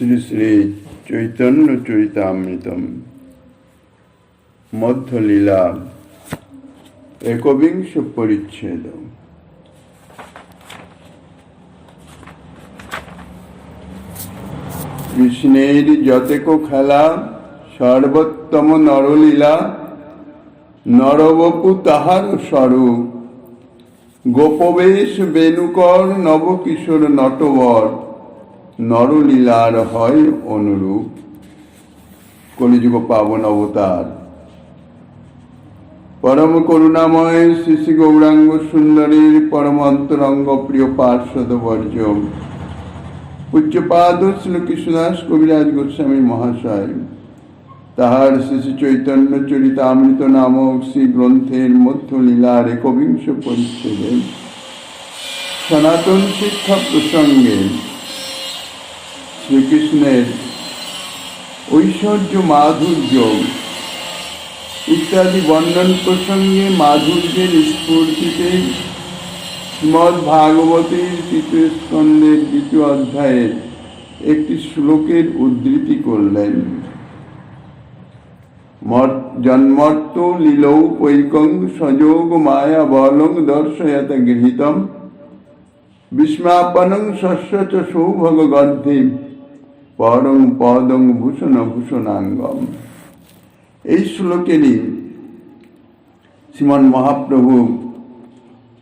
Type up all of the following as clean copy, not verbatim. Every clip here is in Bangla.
শ্রী শ্রী চৈতন্য চরিতামৃতম মধ্যলীলা একবিংশ পরিচ্ছেদ। কৃষ্ণের যতেক খেলা সর্বোত্তম নরলীলা, নরবপু তাহার স্বরূপ। গোপবেশ বেণুকর নবকিশোর নটবর, নরলীলার হয় অনুরূপ। কলিযুগ পাবন অবতার পরম করুণাময় শ্রী শ্রী গৌরাঙ্গ সুন্দরীর পরম অন্তরঙ্গ প্রিয় পার্ষদ বর্জ পূজ্যপাদ শ্রী কৃষ্ণদাস কবিরাজ গোস্বামী মহাশয় তাহার শ্রী শ্রী চৈতন্য চরিতামৃত নামক শ্রী গ্রন্থের মধ্যলীলার একবিংশ পরিচ্ছেদে সনাতন শিক্ষা প্রসঙ্গে শ্রীকৃষ্ণের ঐশ্বর্য মাধুর্য ইত্যাদি বর্ণন প্রসঙ্গে মাধুর্যের স্ফূর্তিতে শ্রীমদ্ ভাগবতের তৃতীয় স্কন্ধের দ্বিতীয় অধ্যায়ের একটি শ্লোকের উদ্ধৃতি করলেন। জন্মর্ত লীলৌ পৈকং সযোগ মায়া বলং দর্শয়ত গৃহীতম বিস্মাপনং শস্য চ সৌভগ গর্ধে পরং পদং ভূষণ ভূষণাঙ্গম। এই শ্লোকেরই শ্রীমন মহাপ্রভু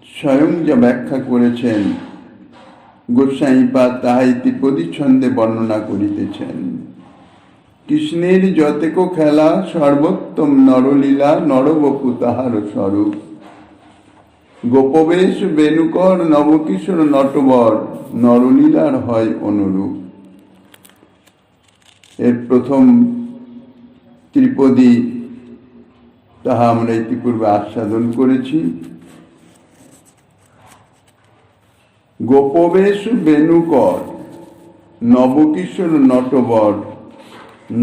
স্বয়ং যা ব্যাখ্যা করেছেন গোস্বামীপাদ তাহা ইতি প্রতিচ্ছন্দে বর্ণনা করিতেছেন। কৃষ্ণের যতেক খেলা সর্বোত্তম নরলীলা, নরবপু তাহার স্বরূপ। গোপবেশ বেণুকর নবকিশোর নটবর, নরলীলার হয় অনুরূপ। এর প্রথম ত্রিপদী তাহা আমরা ইতিপূর্বে আস্বাদন করেছি। গোপবেশ বেণুকর নবকিশোর নটবর,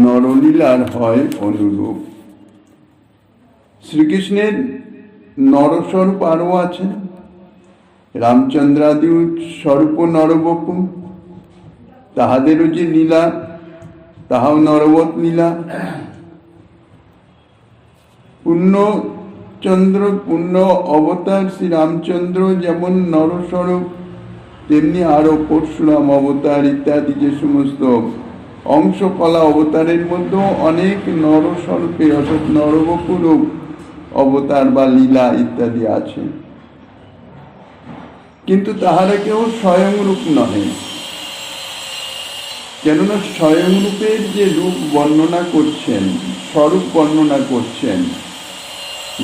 নরলীলার হয় অনুরূপ। শ্রীকৃষ্ণের নরস্বরূপ আরও আছে। রামচন্দ্রাদি স্বরূপ নরবপু, তাহাদেরও যে লীলা তাহাও নরবৎ লীলা। পূর্ণচন্দ্র পূর্ণ অবতার শ্রী রামচন্দ্র যেমন নরস্বরূপ, তেমনি আরো পরশুরাম অবতার ইত্যাদি যে সমস্ত অংশকলা অবতারের মধ্যেও অনেক নরস্বরূপের অর্থাৎ নরবপুরূপ অবতার বা লীলা ইত্যাদি আছে, কিন্তু তাহারা কেউ স্বয়ংরূপ নহে। কেননা স্বয়ংরূপের যে রূপ বর্ণনা করছেন, স্বরূপ বর্ণনা করছেন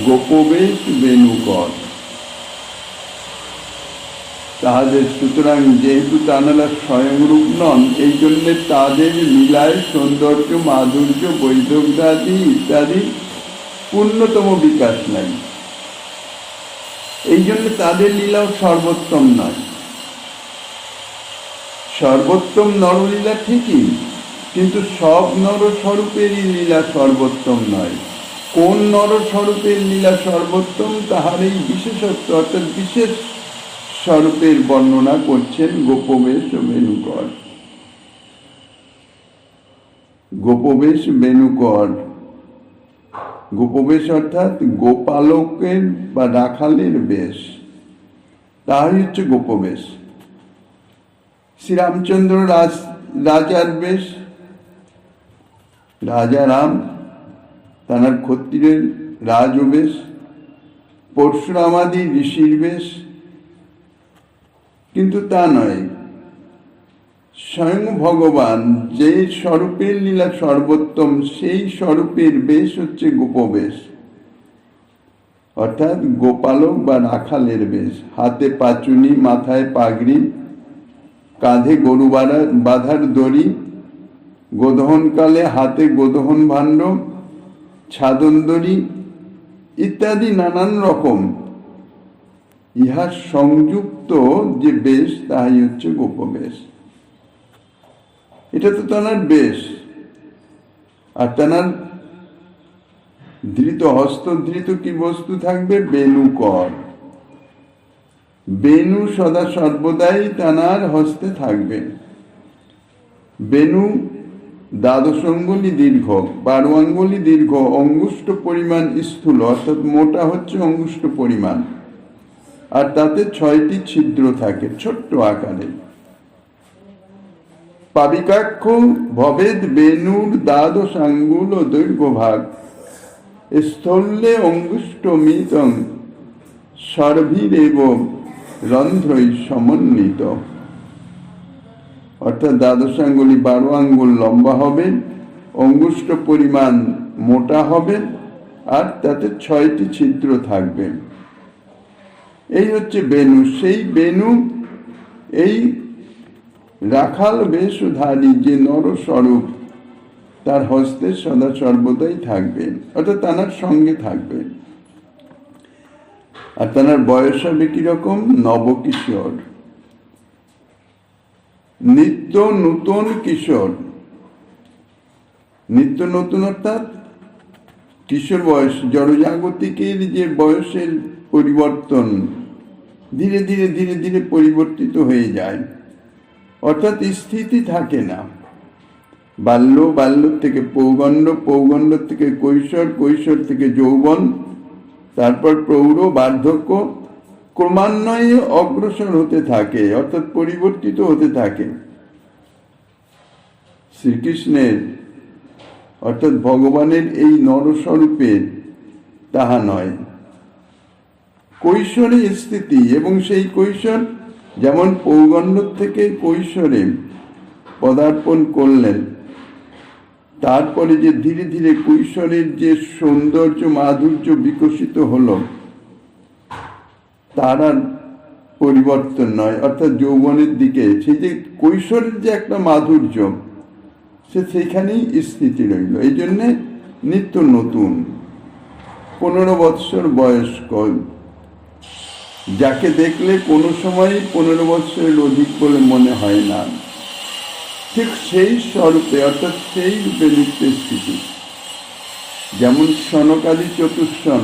গোপবেশ বেণুকর, তাহাদের সুতরাং যেহেতু তাঁরা স্বয়ংরূপ নন, এই জন্য তাদের লীলায় সৌন্দর্য মাধুর্য বৈদগ্ধাদি ইত্যাদি পূর্ণতম বিকাশ নাই। এই জন্য তাদের লীলাও সর্বোত্তম নয়। সর্বোত্তম নরলীলা ঠিকই, কিন্তু সব নরস্বরূপেরই লীলা সর্বোত্তম নয়। কোন নরস্বরূপের লীলা সর্বোত্তম তাহার এই বিশেষত্ব অর্থাৎ বিশেষ স্বরূপের বর্ণনা করছেন গোপবেশ বেণুকর। গোপবেশ বেণুকর, গোপবেশ অর্থাৎ গোপালকের বা রাখালের বেশ, তাহাই হচ্ছে গোপবেশ। শ্রীরামচন্দ্র রাজার বেশ, রাজা রাম তাঁর ক্ষত্রিয়ের রাজবেশ, পরশুরামাদি ঋষির বেশ, কিন্তু তা নয়। স্বয়ং ভগবান যে স্বরূপের লীলা সর্বোত্তম, সেই স্বরূপের বেশ হচ্ছে গোপবেশ, অর্থাৎ গোপালক বা রাখালের বেশ। হাতে পাচুনি, মাথায় পাগড়ি, কাঁধে গরু বাঁধার দড়ি, গোদহনকালে হাতে গোদহন ভাণ্ড, ছাদন দড়ি ইত্যাদি নানান রকম ইহা সংযুক্ত যে বেশ তাহাই হচ্ছে গোপবেশ। এটা তো তাঁর বেশ। আর তাঁর ধৃত হস্তধৃত কি বস্তু থাকবে? বেণুকর। বেণু সদা সর্বদাই তাঁর হস্তে থাকবে। বেনু দ্বাদশ অঙ্গুলি দীর্ঘ, 12 আঙ্গুলি দীর্ঘ, অঙ্গুষ্ঠ পরিমাণ স্থূল, অর্থাৎ মোটা হচ্ছে অঙ্গুষ্ঠ পরিমাণ, আর তাতে 6টি ছিদ্র থাকে ছোট্ট আকারে। পাবিকাক্ষ ভবেদ বেনুর দ্বাদশ আঙ্গুল ও দৈর্ঘ্য ভাগ, স্থলে অঙ্গুষ্ঠমিতং সর্বিরেব রন্ধ্রই সমন্বিত। অর্থাৎ দ্বাদশ আঙ্গুলি 12 আঙ্গুল লম্বা হবে, অঙ্গুষ্ঠ পরিমাণ মোটা হবে, আর তাতে 6টি ছিদ্র থাকবে। এই হচ্ছে বেনু। সেই বেনু এই রাখাল বেশধারী যে নরস্বরূপ তার হস্তে সদা সর্বদাই থাকবে, অর্থাৎ তার সঙ্গে থাকবে। আর তার বয়স হবে কিরকম? নবকিশোর, নিত্য নূতন কিশোর। নিত্য নতুন অর্থাৎ কিশোর বয়স, জড়জাগতিকের যে বয়সের পরিবর্তন ধীরে ধীরে ধীরে ধীরে পরিবর্তিত হয়ে যায়, অর্থাৎ স্থিতি থাকে না। বাল্য, বাল্য থেকে পৌগণ্ড, পৌগণ্ড থেকে কৈশোর, কৈশোর থেকে যৌবন, তারপর প্রৌঢ়, বার্ধক্য, ক্রমান্বয়ে অগ্রসর হতে থাকে, অর্থাৎ পরিবর্তিত হতে থাকে। শ্রীকৃষ্ণের অর্থাৎ ভগবানের এই নরস্বরূপের তাহা নয়। কৈশোরে স্থিতি, এবং সেই কৈশোর যেমন পৌগণ্ড থেকে কৈশোরে পদার্পণ করলেন, তারপরে যে ধীরে ধীরে কৈশোরের যে সৌন্দর্য মাধুর্য বিকশিত হলো, তার আর পরিবর্তন নয়, অর্থাৎ যৌবনের দিকে সেই যে কৈশোরের যে একটা মাধুর্য, সেখানেই স্থিতি রইল। এই জন্যে নিত্য নতুন। 15 বৎসর বয়স্ক, যাকে দেখলে কোনো সময় 15 বৎসরের অধিক বলে মনে হয় না, ঠিক সেই স্বরূপে, অর্থাৎ সেই রূপে নিত্য স্থিতি। যেমন সনকাদি চতুষ্ষণ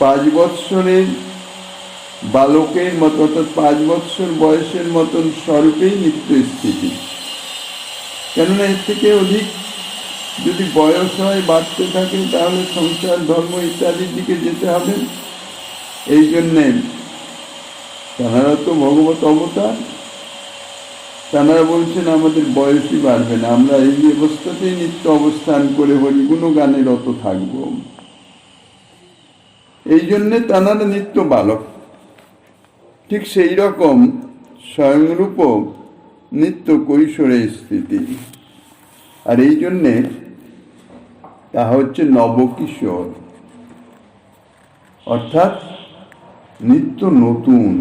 5 বৎসরের বালকের মতো, অর্থাৎ 5 বৎসর বয়সের মতন স্বরূপেই নিত্য স্থিতি। কেননা এর থেকে অধিক যদি বয়স হয়, বাড়তে থাকে, তাহলে সংসার, ধর্ম ইত্যাদির দিকে যেতে হবে। এই জন্যে তাঁরা তো ভগবত অবতার, তাঁরা বলছেন আমাদের বয়সই বাড়বে না, আমরা এই অবস্থাতেই নিত্য অবস্থান করে হরিগুণ গানে রত থাকব। এই জন্যে তাঁরা নিত্য বালক। ঠিক সেই রকম স্বয়ংরূপ নিত্য কৈশোরে স্থিতি। আর এই জন্যে তাহা হচ্ছে নবকিশোর, অর্থাৎ নিত্য নতুন।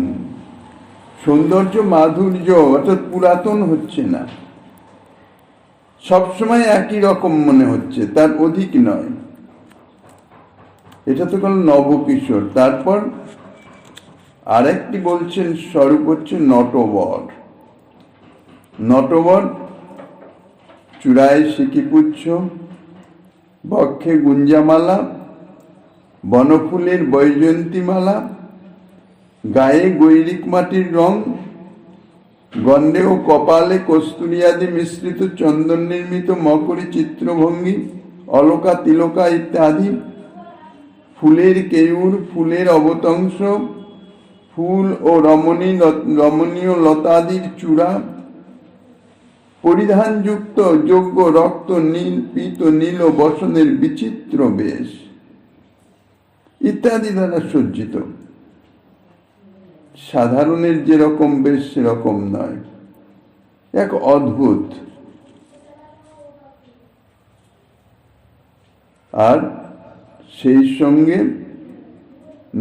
সৌন্দর্য মাধুর্য অর্থাৎ পুরাতন হচ্ছে না, সবসময় একই রকম মনে হচ্ছে, তার অধিক নয়। এটা তো গেল নবকিশোর। তারপর আরেকটি বলছেন স্বরূপ হচ্ছে নটবর। নটবর চূড়ায় সিকিপুচ্ছ, বক্ষে গুঞ্জামালা, বনফুলের বৈজয়ন্তীমালা, গায়ে গৈরিক মাটির রং, গণ্ডে ও কপালে কস্তুরিয়াদি মিশ্রিত চন্দন নির্মিত মকরী চিত্রভঙ্গি, অলকা তিলকা ইত্যাদি, ফুলের কেয়ুর, ফুলের অবতংশ, ফুল ও রমণীয় লতাদির চূড়া, পরিধানযুক্ত যোগ্য রক্ত নীল, পীত নীল ও বসনের বিচিত্র বেশ ইত্যাদি দ্বারা সজ্জিত। সাধারণের যেরকম বেশ সেরকম নয়, এক অদ্ভুত। আর সেই সঙ্গে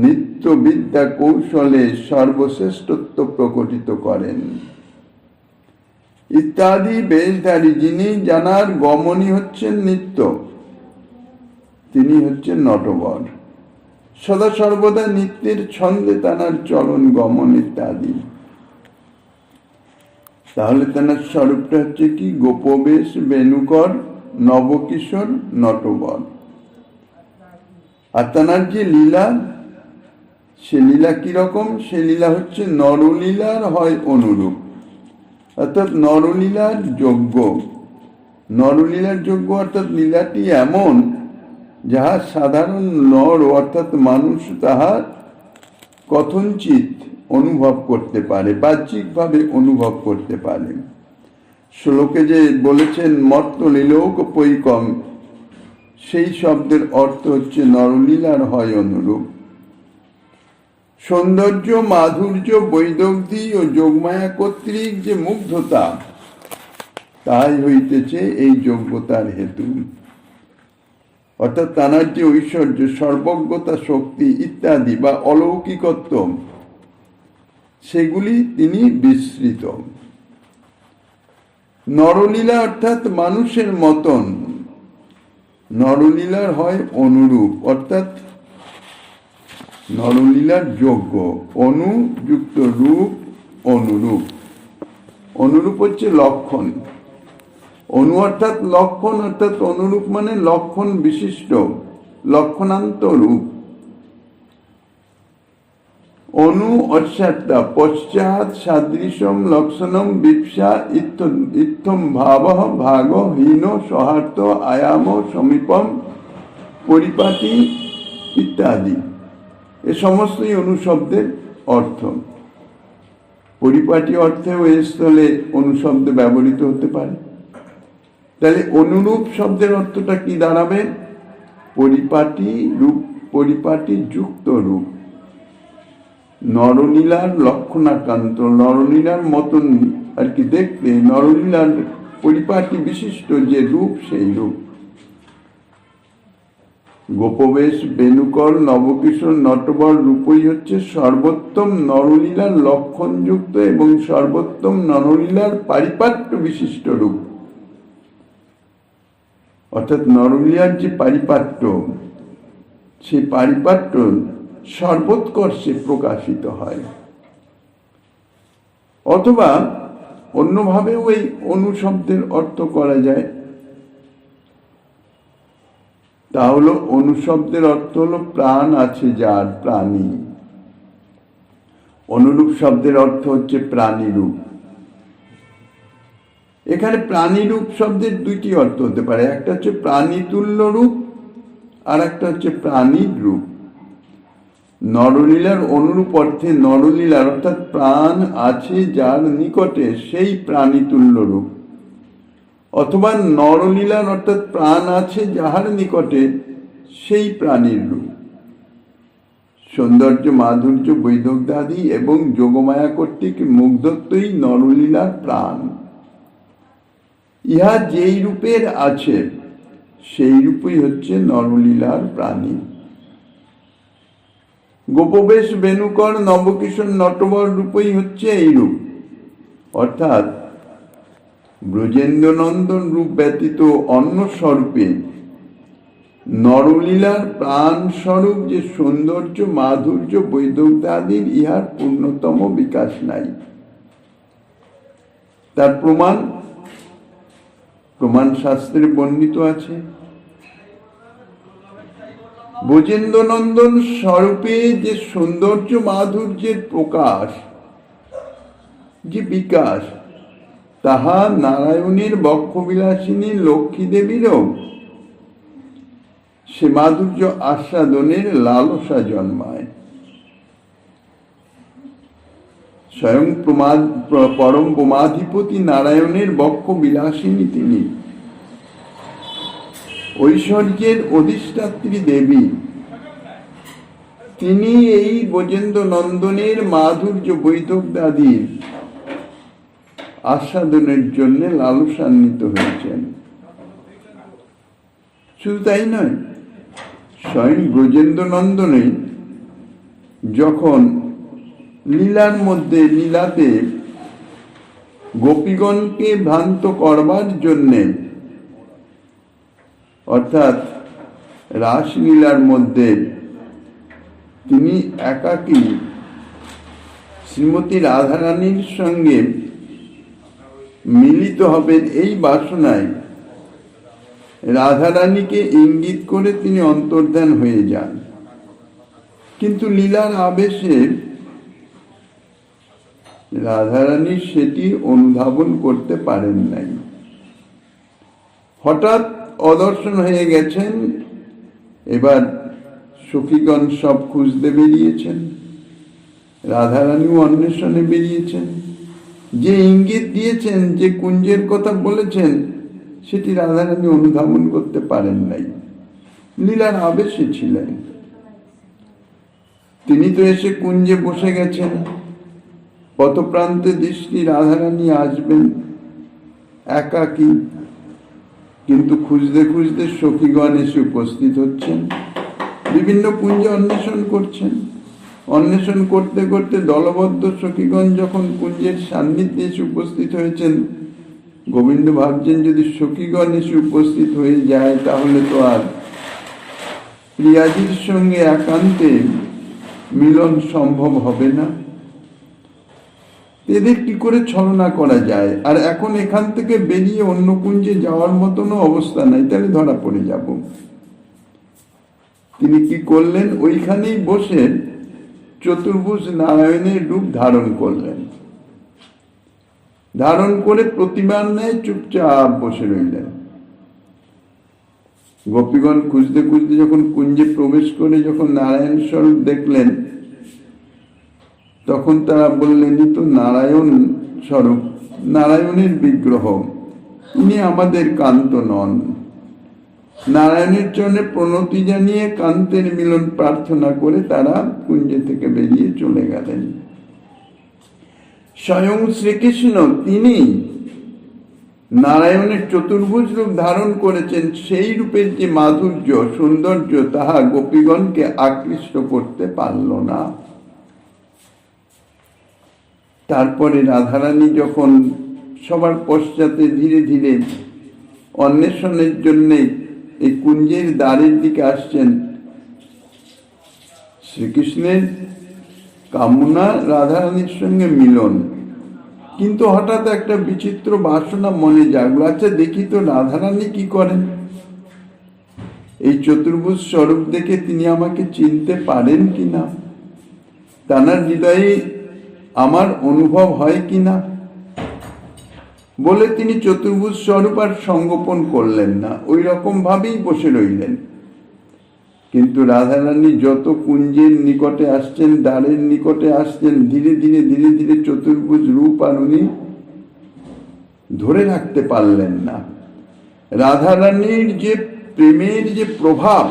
নিত্য বিদ্যা কৌশলে সর্বশ্রেষ্ঠত্ব প্রকটিত করেন ইত্যাদি বেশধারী, যিনি জানার গমনই হচ্ছেন নিত্য, তিনি হচ্ছেন নটবর। সদা সর্বদা নিত্যের ছন্দে তানার চলন গমন ইত্যাদি। তাহলে তানার স্বরূপটা হচ্ছে কি? গোপবেশ, বেণুকর, নবকিশোর, নটবর। আর তানার যে লীলা, সে লীলা কিরকম? সে লীলা হচ্ছে নরলীলার হয় অনুরূপ, অর্থাৎ নরলীলার যজ্ঞ। নরলীলার যজ্ঞ অর্থাৎ লীলাটি এমন যাহা সাধারণ নর অর্থাৎ মানুষ তাহার কথঞ্চিত অনুভব করতে পারে, বাহ্যিকভাবে অনুভব করতে পারে। শ্লোকে যে বলেছেন মর্ত লীলোক পৈকম, সেই শব্দের অর্থ হচ্ছে নরলীলার হয় অনুরূপ। সৌন্দর্য, মাধুর্য, বৈদগ্ধি ও যোগমায়া কর্তৃক যে মুগ্ধতা, তাই হইতেছে এই যোগ্যতার হেতু। অর্থাৎ তাঁর যে ঐশ্বর্য, সর্বজ্ঞতা, শক্তি ইত্যাদি বা অলৌকিকত্ব, সেগুলি তিনি বিস্মৃত। নরলীলা অর্থাৎ মানুষের মতন, নরলীলার হয় অনুরূপ, অর্থাৎ নরলীলার যোগ্য। অনুযুক্ত রূপ, অনুরূপ। অনুরূপ হচ্ছে লক্ষণ। অনু অর্থাৎ লক্ষণ, অর্থাৎ অনুরূপ মানে লক্ষণ বিশিষ্ট, লক্ষণান্ত রূপ। অনু অর্থাৎ পশ্চাৎ সাদৃশ্যম লক্ষণম বিপসা ইত্থম ভাব ভাগ হীন সহার্থ আয়াম সমীপম পরিপাটি ইত্যাদি। এ সমস্তই অনুশব্দের অর্থ। পরিপাটি অর্থেও এ স্থলে অনুশব্দ ব্যবহৃত হতে পারে। তাহলে অনুরূপ শব্দের অর্থটা কি দাঁড়াবে? পরিপাটি রূপ, পরিপাটি যুক্ত রূপ। নরলীলার লক্ষণাকান্ত, নরলীলার মতন আর কি দেখতে, নরলীলার পরিপাটি বিশিষ্ট যে রূপ, সেই রূপ। গোপবেশ, বেণুকর, নবকিশোর, নটবর রূপই হচ্ছে সর্বোত্তম নরলীলার লক্ষণযুক্ত এবং সর্বোত্তম নরলীলার পারিপাট্য বিশিষ্ট রূপ। অর্থাৎ নরলীলার যে পারিপাট্য, সেই পারিপাট্য সর্বোৎকর্ষে প্রকাশিত হয়। অথবা অন্যভাবেও এই অনুশব্দের অর্থ করা যায়। তা হলো অনুশব্দের অর্থ হলো প্রাণ আছে যার, প্রাণী। অনুরূপ শব্দের অর্থ হচ্ছে প্রাণীরূপ। এখানে প্রাণীরূপ শব্দের দুইটি অর্থ হতে পারে, একটা হচ্ছে প্রাণীতুল্য রূপ, আর একটা হচ্ছে প্রাণীর রূপ। নরলীলার অনুরূপ অর্থে নরলীলার অর্থাৎ প্রাণ আছে যার নিকটে, সেই প্রাণীতুল্য রূপ। অথবা নরলীলার অর্থাৎ প্রাণ আছে যাহার নিকটে, সেই প্রাণীর রূপ। সৌন্দর্য, মাধুর্য, বৈদগ্ধাদি এবং যোগমায়া কর্তৃক মুগ্ধত্বই নরলীলার প্রাণ। ইহা যেই রূপের আছে, সেই রূপই হচ্ছে নরলীলার প্রাণী। গোপবেশ, বেণুকর, নবকিশোর, নটবর রূপই হচ্ছে এই রূপ। অর্থাৎ ব্রজেন্দ্রনন্দন রূপ ব্যতীত অন্য স্বরূপে নরলীলার প্রাণ স্বরূপ যে সৌন্দর্য, মাধুর্য, বৈদগ্ধাদির ইহার পূর্ণতম বিকাশ নাই। তার প্রমাণ শাস্ত্রে বর্ণিত আছে। ব্রজেন্দ্রনন্দন স্বরূপে যে সৌন্দর্য, মাধুর্যের প্রকাশ, যে বিকাশ, তাহা নারায়ণের বক্ষবিলাসিনী লক্ষ্মী দেবীরও সে মাধুর্য আস্বাদনের লালসা জন্মায়। স্বয়ং পরম প্রমাধিপতি নারায়ণের বক্ষবিলাসিনী তিনি, ঐশ্বর্যের অধিষ্ঠাত্রী দেবী। তিনি এই ব্রজেন্দ্র নন্দনের মাধুর্য, বৈদগ্ধাদির আস্বাদনের জন্য লালসান্বিত হয়েছেন। শুধু তাই নয়, স্বয়ং ব্রজেন্দ্র নন্দনে যখন লীলার মধ্যে, লীলাতে গোপীগণকে ভ্রান্ত করবার জন্যে, অর্থাৎ রাসলীলার মধ্যে তিনি একাকী শ্রীমতী রাধারানীর সঙ্গে মিলিত হবেন, এই বাসনায় রাধারানীকে ইঙ্গিত করে তিনি অন্তর্ধান হয়ে যান। কিন্তু লীলার আবেশে রাধারানী সেটি অনুধাবন করতে পারেন নাই। হঠাৎ অদর্শন হয়ে গেছেন। এবার সখীগণ সব খুঁজতে বেরিয়েছেন, রাধারানীও অন্বেষণে বেরিয়েছেন। যে ইঙ্গিত দিয়েছেন, যে কুঞ্জের কথা বলেছেন, সেটি রাধারানী অনুধাবন করতে পারেন নাই। লীলার আবেশে ছিলেন। তিনি তো এসে কুঞ্জে বসে গেছেন, পথপ্রান্তে দৃষ্টি রাধারানী আসবেন একাকী, কিন্তু খুঁজতে খুঁজতে সখীগণ এসে উপস্থিত হচ্ছেন, বিভিন্ন কুঞ্জে অন্বেষণ করছেন। অন্বেষণ করতে করতে দলবদ্ধ সখীগণ যখন কুঞ্জের সান্নিধ্যে এসে উপস্থিত হয়েছেন, গোবিন্দ ভাবছেন যদি সখীগণ এসে উপস্থিত হয়ে যায় তাহলে তো আর প্রিয়াজির সঙ্গে একান্তে মিলন সম্ভব হবে না, এদের কি করে ছলনা করা যায়। আর এখন এখান থেকে বেরিয়ে অন্য কুঞ্জে যাওয়ার মতনও অবস্থা নাই, তাহলে ধরা পড়ে যাব। তিনি কি করলেন, ওইখানেই বসে চতুর্ভুজ নারায়ণের রূপ ধারণ করলেন। ধারণ করে প্রতিমার ন্যায় চুপচাপ বসে রইলেন। গোপীগণ খুঁজতে খুঁজতে যখন কুঞ্জে প্রবেশ করে যখন নারায়ণ স্বরূপ দেখলেন, তখন তারা বললেন, তো নারায়ণ স্বরূপ, নারায়ণের বিগ্রহ, ইনি আমাদের কান্ত নন। নারায়ণের চরণে প্রণতি জানিয়ে কান্তের মিলন প্রার্থনা করে তারা কুঞ্জে থেকে বেরিয়ে চলে গেলেন। স্বয়ং শ্রীকৃষ্ণ তিনি নারায়ণের চতুর্ভুজ রূপ ধারণ করেছেন, সেই রূপের যে মাধুর্য সৌন্দর্য তাহা গোপীগণকে আকৃষ্ট করতে পারল না। তারপরে রাধারানী যখন সবার পশ্চাতে ধীরে ধীরে অন্বেষণের জন্য এই কুঞ্জের দ্বারের দিকে আসছেন, শ্রীকৃষ্ণের কামনা রাধারানীর সঙ্গে মিলন, কিন্তু হঠাৎ একটা বিচিত্র বাসনা মনে জাগলো, আচ্ছা দেখি তো রাধারানী কি করেন, এই চতুর্ভুজ স্বরূপ দেখে তিনি আমাকে চিনতে পারেন কিনা, তাঁর হৃদয়ে আমার অনুভব হয় কিনা। বলে তিনি চতুর্ভুজ স্বরূপ আর সংগোপন করলেন না, ওই রকম ভাবেই বসে রইলেন। কিন্তু রাধারানী যত কুঞ্জের নিকটে আসছেন, দ্বারের নিকটে আসছেন, ধীরে ধীরে ধীরে ধীরে চতুর্ভুজ রূপ আর উনি ধরে রাখতে পারলেন না। রাধারানীর যে প্রেমের যে প্রভাব,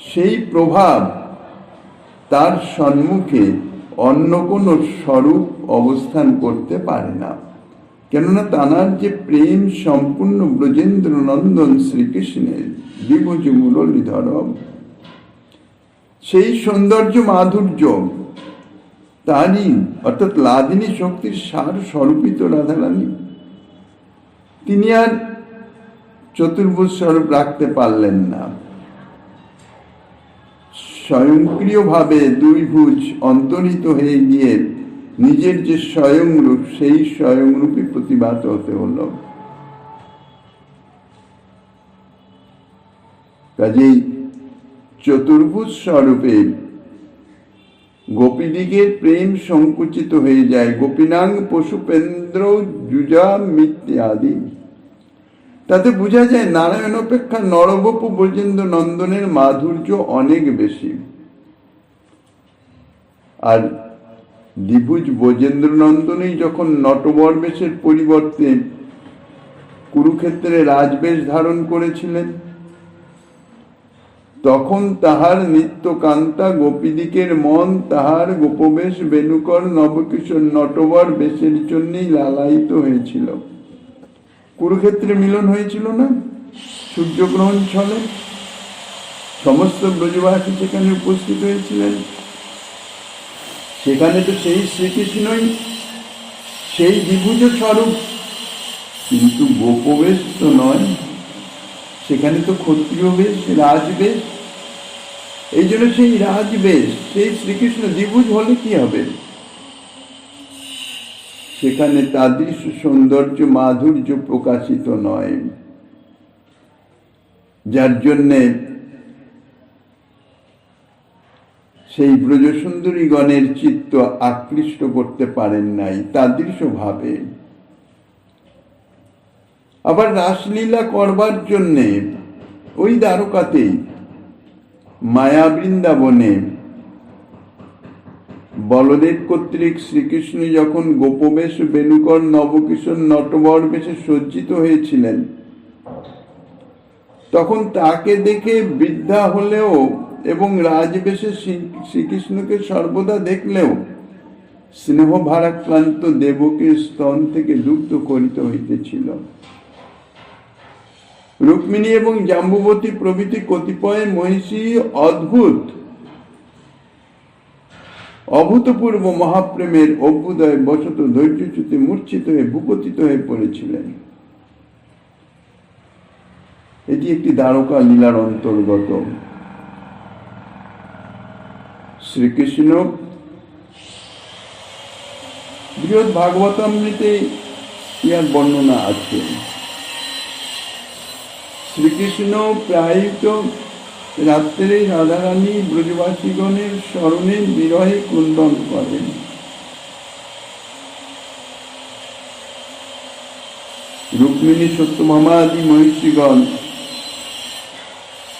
সেই প্রভাব তার সম্মুখে অন্য কোনো স্বরূপ অবস্থান করতে পারে না। কেননা তাঁর যে প্রেম সম্পূর্ণ ব্রজেন্দ্র নন্দন শ্রীকৃষ্ণের দ্বিভুজ মুরলীধর, সেই সৌন্দর্য মাধুর্য তারই, অর্থাৎ লাদিনী শক্তির সার স্বরূপিত রাধারানী, তিনি আর চতুর্ভুজ স্বরূপ রাখতে পারলেন না। স্বয়ংক্রিয়ভাবে দুই ভুজ অন্তরিত হয়ে গিয়ে নিজের যে স্বয়ংরূপ, সেই স্বয়ংরূপী প্রতিভাত হতে হল। কাজেই চতুর্ভুজ স্বরূপে গোপীদিগের প্রেম সংকুচিত হয়ে যায়। গোপীনাং পশুপেন্দ্র যুজা মিত্যাদি, তাতে বোঝা যায় নারায়ণ অপেক্ষা নরবপু ব্রজেন্দ্র নন্দনের মাধুর্য অনেক বেশি। আর দ্বিভুজ ব্রজেন্দ্র নন্দনই যখন নটবর বেশের পরিবর্তে কুরুক্ষেত্রে রাজবেশ ধারণ করেছিলেন, তখন তাহার নিত্যকান্তা গোপীদিকের মন তাহার গোপবেশ বেণুকর নবকিশোর নটবর বেশের জন্যই লালায়িত হয়েছিল। কুরুক্ষেত্রে মিলন হয়েছিল না, সূর্যগ্রহণ ছলে সমস্ত ব্রজবাসী সেখানে উপস্থিত হয়েছিলেন। সেখানে তো সেই শ্রীকৃষ্ণই, সেই দ্বিভুজ স্বরূপ, কিন্তু গোপবেশ তো নয়, সেখানে তো ক্ষত্রিয় বেশ, রাজবেশ। এই জন্য সেই রাজবেশ, সেই শ্রীকৃষ্ণ দ্বিভুজ হলে কি হবে, সেখানে তাদৃশ সৌন্দর্য মাধুর্য প্রকাশিত নয়। যার জন্যে সেই ব্রজসুন্দরীগণের চিত্ত আকৃষ্ট করতে পারেন নাই তাদৃশভাবে। আবার রাসলীলা করবার জন্যে ওই দ্বারকাতেই মায়া বৃন্দাবনে বলদেব কর্তৃক শ্রীকৃষ্ণ যখন গোপবেশ বেণুকর নবকিশোর নটবর বেশে সজ্জিত হয়েছিলেন, তখন তাকে দেখে বৃদ্ধা হলেও এবং রাজবেশে শ্রীকৃষ্ণকে সর্বদা দেখলেও স্নেহ ভারাক্রান্ত দেবকীর স্তন থেকে দুগ্ধ করিত হইতেছিল। রুক্মিণী এবং জাম্বুবতী প্রভৃতি কতিপয় মহিষী অদ্ভুত অভূতপূর্ব মহাপ্রেমের অভ্যুদয় বশত ধৈর্যচ্যুতি মূর্ছিত হয়ে ভূপতিত হয়ে পড়েছিলেন। এটি একটি দ্বারকা লীলার অন্তর্গত। শ্রীকৃষ্ণ বৃহৎ ভাগবতামৃতে ইহার বর্ণনা আছে। শ্রীকৃষ্ণ প্রায়ত রাত্রে রাধারানী ব্রজবাসীগণের স্মরণে বিরহে ক্রন্দন করেন। রুক্মিণী সত্যভামা আদি মহিষীগণ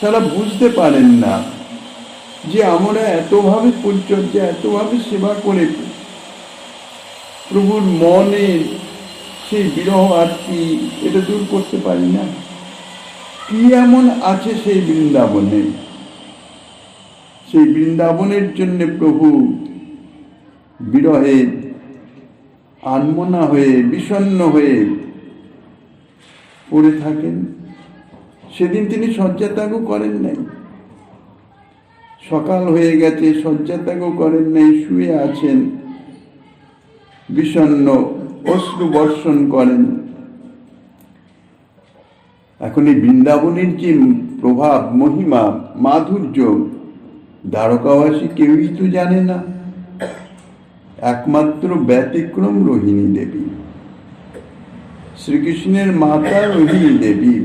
তারা বুঝতে পারেন না যে আমরা এতভাবে পরিচর্যা এতভাবে সেবা করে প্রভুর মনে সেই বিরহ আরতি এটা দূর করতে পারি না। কি এমন আছে সেই বৃন্দাবনে? সেই বৃন্দাবনের জন্য প্রভু বিরহে আনমনা হয়ে বিষণ্ণ হয়ে পড়ে থাকেন। সেদিন তিনি শয্যাত্যাগও করেন নাই। সকাল হয়ে গেছে, শয্যাত্যাগও করেন নাই, শুয়ে আছেন, বিষণ্ণ, অশ্রু বর্ষণ করেন। এখন এই বৃন্দাবনের যে প্রভাব, মহিমা, মাধুর্য দ্বারকাবাসী কেউই তো জানে না, একমাত্র ব্যতিক্রম রোহিণী দেবী, শ্রীকৃষ্ণের মাতা রোহিণী দেবী।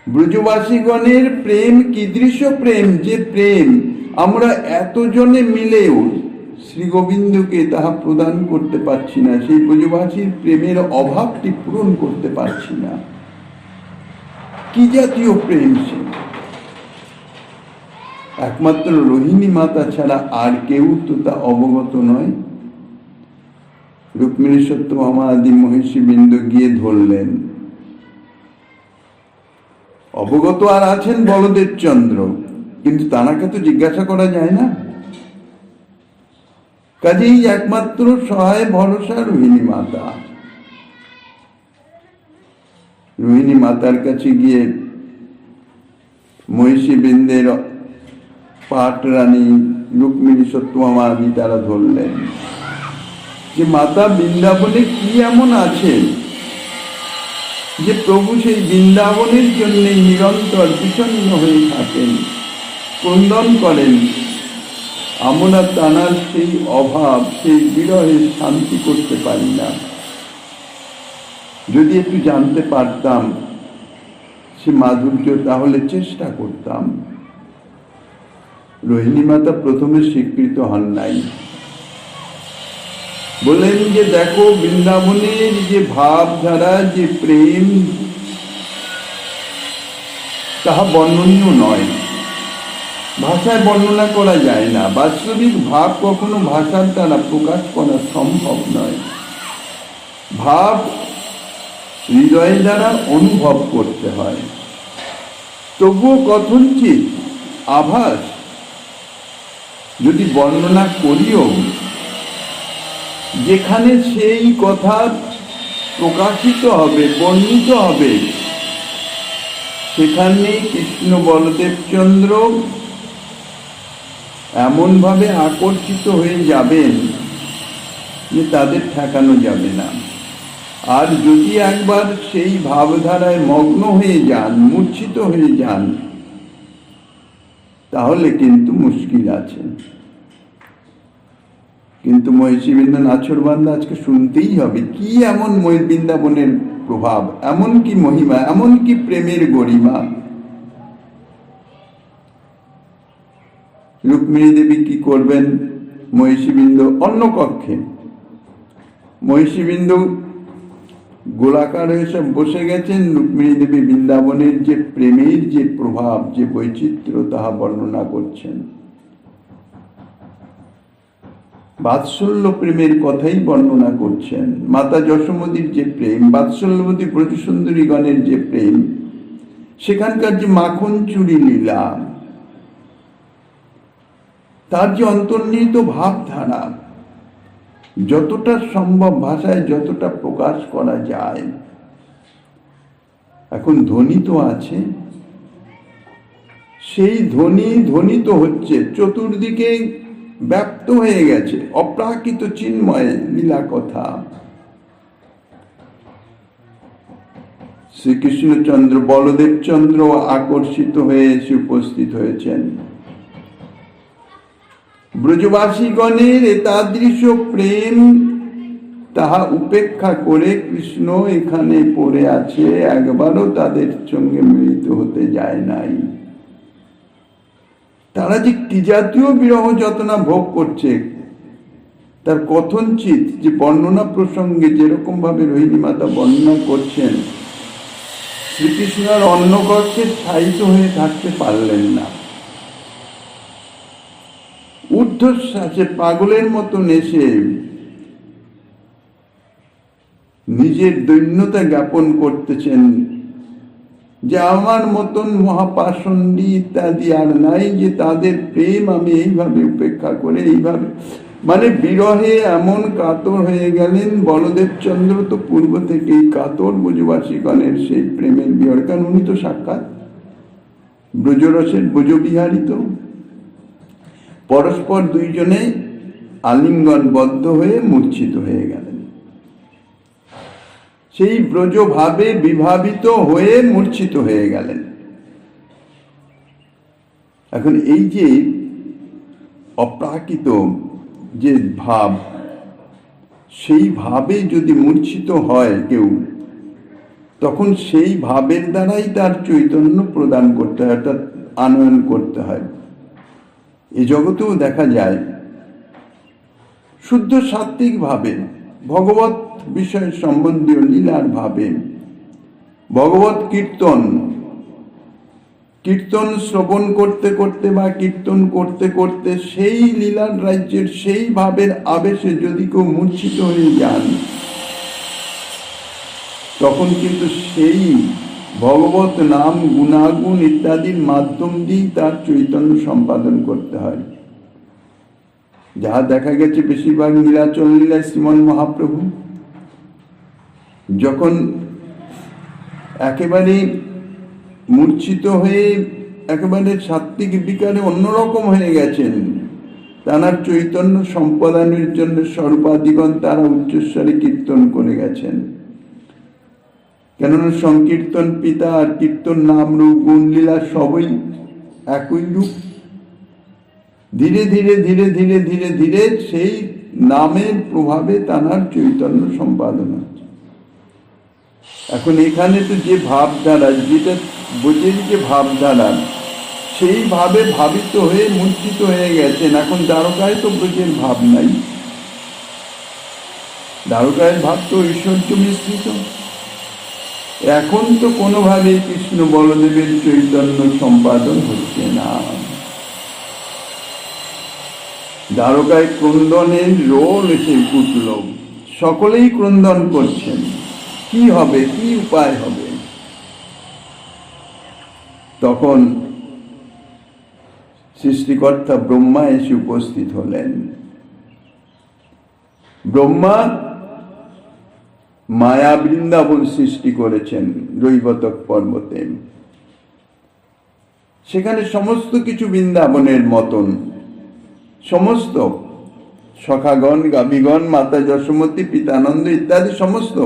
ব্রজবাসীগণের প্রেম কীদৃশ প্রেম, যে প্রেম আমরা এতজনে মিলেও শ্রী গোবিন্দকে তাহা প্রদান করতে পারছি না, সেই ব্রজবাসীর প্রেমের অভাবটি পূরণ করতে পারছি না। কি জাতীয় প্রেম সে? একমাত্র রোহিণী মাতা ছাড়া আর কেউ তো তা অবগত নয়। রুক্মিণী সত্যভামা আদি মহিষী বৃন্দ গিয়ে ধরলেন। অবগত আর আছেন বলদেব চন্দ্র, কিন্তু তানাকে তো জিজ্ঞাসা করা যায় না। কাজেই একমাত্র সহায় ভরসা রোহিণী মাতা। রোহিণী মাতার কাছে গিয়ে মহিষী বৃন্দের পাট রানী রুক্মিণী সত্যভামা আদি তারা ধরলেন যে মাতা বৃন্দাবনে কি এমন আছে যে প্রভু সেই বৃন্দাবনের জন্য নিরন্তর বিষণ্ণ হয়ে থাকেন, ক্রন্দন করেন। আমরা তানার সেই অভাব, সেই বিরহে শান্তি করতে পারি না। যদি একটু জানতে পারতাম সে মাধুর্য, তাহলে চেষ্টা করতাম। রোহিণী মাতা প্রথমে স্বীকৃত হন নাই, বললেন যে দেখো বৃন্দাবনের যে ভাবধারা, যে প্রেম, তাহা বর্ণনীয় নয়, ভাষায় বর্ণনা করা যায় না। বাস্তবিক ভাব কখনো ভাষার দ্বারা প্রকাশ করা সম্ভব নয়। ভাব হৃদয় দ্বারা অনুভব করতে হয়। তবুও কথঞ্চিত আভাস যদি বর্ণনা করিও, যেখানে সেই কথা প্রকাশিত হবে, বর্ণিত হবে, সেখানে কৃষ্ণ বলদেব চন্দ্র এমনভাবে আকর্ষিত হয়ে যাবেন যে তাদের ঠেকানো যাবে না। আর যদি একবার সেই ভাবধারায় মগ্ন হয়ে যান, মূর্ছিত হয়ে যান, তাহলে কিন্তু মুশকিল আছে। কিন্তু মহিষী বৃন্দ নাছরবান্দা আজকে শুনতেই হবে কি এমন বৃন্দাবনের প্রভাব, এমন কি মহিমা, এমন কি প্রেমের গরিমা। রুক্মিণী দেবী কি করবেন? মহিষীবৃন্দ অন্য কক্ষে, মহিষীবৃন্দ গোলাকার হয়ে সব বসে গেছেন। রুক্মিণী দেবী বৃন্দাবনের যে প্রেমের যে প্রভাব, যে বৈচিত্র্য, তাহা বর্ণনা করছেন। বাৎসল্য প্রেমের কথাই বর্ণনা করছেন। মাতা যশোমতীর যে প্রেম, বাৎসল্যবতী ব্রজসুন্দরীগণের যে প্রেম, সেখানকার যে মাখন চুরি লীলা, তার যে অন্তর্নিহিত ভাবধারা, যতটা সম্ভব ভাষায় যতটা প্রকাশ করা যায়। এখন ধ্বনি তো আছে, সেই ধ্বনিত হচ্ছে, চতুর্দিকে ব্যাপ্ত হয়ে গেছে অপ্রাকৃত চিন্ময় লীলা কথা। শ্রীকৃষ্ণচন্দ্র বলদেব চন্দ্র আকর্ষিত হয়ে এসে উপস্থিত হয়েছেন। ব্রজবাসীগণের এতাদৃশ প্রেম তাহা উপেক্ষা করে কৃষ্ণ এখানে পড়ে আছে, একবারও তাদের সঙ্গে মিলিত হতে যায় নাই। তারা যে কি জাতীয় বিরহ যতনা ভোগ করছে, তার কথনচিত যে বর্ণনা প্রসঙ্গে যেরকম ভাবে রোহিণী মাতা বর্ণনা করছেন, শ্রীকৃষ্ণ আর অন্য কক্ষে স্থায়িত হয়ে থাকতে পারলেন না। ঊর্ধ্বশ্বাসে পাগলের মতন এসে নিজের দৈন্যতা জ্ঞাপন করতেছেন যে আমার মতন মহাপাষণ্ডী ইত্যাদি আর নাই, যে তাদের প্রেম আমি এইভাবে উপেক্ষা করে, এইভাবে মানে বিরহে এমন কাতর হয়ে গেলেন। বলদেব চন্দ্র তো পূর্ব থেকেই কাতর ব্রজবাসীগণের সেই প্রেমের বিহর, কারণ উনি তো সাক্ষাৎ ব্রজরসের ব্রজবিহারী। তো পরস্পর দুইজনে আলিঙ্গনবদ্ধ হয়ে মূর্ছিত হয়ে গেলেন, সেই ব্রজভাবে বিভাবিত হয়ে মূর্ছিত হয়ে গেলেন। এখন এই যে অপ্রাকৃত যে ভাব, সেই ভাবে যদি মূর্ছিত হয় কেউ, তখন সেই ভাবের দ্বারাই তার চৈতন্য প্রদান করতে হয়, অর্থাৎ আনয়ন করতে হয়। এ জগতেও দেখা যায় শুদ্ধ সাত্ত্বিক ভাবে ভগবত বিষয় সম্বন্ধীয় লীলার ভাবে ভগবত কীর্তন শ্রবণ করতে করতে বা কীর্তন করতে করতে সেই লীলার রাজ্যের সেই ভাবের আবেশে যদি কেউ মূর্ছিত হয়ে যান, তখন কিন্তু সেই ভগবত নাম গুণাগুণ ইত্যাদির মাধ্যম দিয়েই তার চৈতন্য সম্পাদন করতে হয়। যাহা দেখা গেছে বেশিরভাগ নীলাচল লীলায় শ্রীমন মহাপ্রভু যখন একেবারে মূর্ছিত হয়ে একেবারে সাত্ত্বিক বিকারে অন্যরকম হয়ে গেছেন, তাঁর চৈতন্য সম্পাদনের জন্য স্বরূপাদিগণ তারা উচ্চস্বরে কীর্তন করে গেছেন। কেননা সংকীর্তন পিতা আর কীর্তন নাম রূপ গুণ লীলা সবই একই রূপ। ধীরে ধীরে ধীরে ধীরে ধীরে ধীরে সেই নামের প্রভাবে তাঁর চৈতন্য সম্পাদন হচ্ছে। এখন এখানে তো যে ভাবধারা, যেটা বোঝেন যে ভাবধারা, সেই ভাবে ভাবিত হয়ে মূর্ছিত হয়ে গেছেন। এখন দ্বারকায় তো ব্রজের ভাব নাই, দ্বারকায়ের ভাব তো ঐশ্বর্য মিশ্রিত। এখন তো কোনোভাবেই কৃষ্ণ বলদেবের চৈতন্য সম্পাদন হচ্ছে না। দ্বারকায় ক্রন্দনের রোল এসে উঠল, সকলেই ক্রন্দন করছেন, কি হবে, কি উপায় হবে। তখন সৃষ্টিকর্তা ব্রহ্মা এসে উপস্থিত হলেন। ব্রহ্মা মায়া বৃন্দাবন সৃষ্টি করেছেন রৈবতক পর্বতে। সেখানে সমস্ত কিছু বৃন্দাবনের মতন, সমস্ত সখাগণ, গাভীগণ, মাতা যশোমতী, পিতানন্দ ইত্যাদি সমস্ত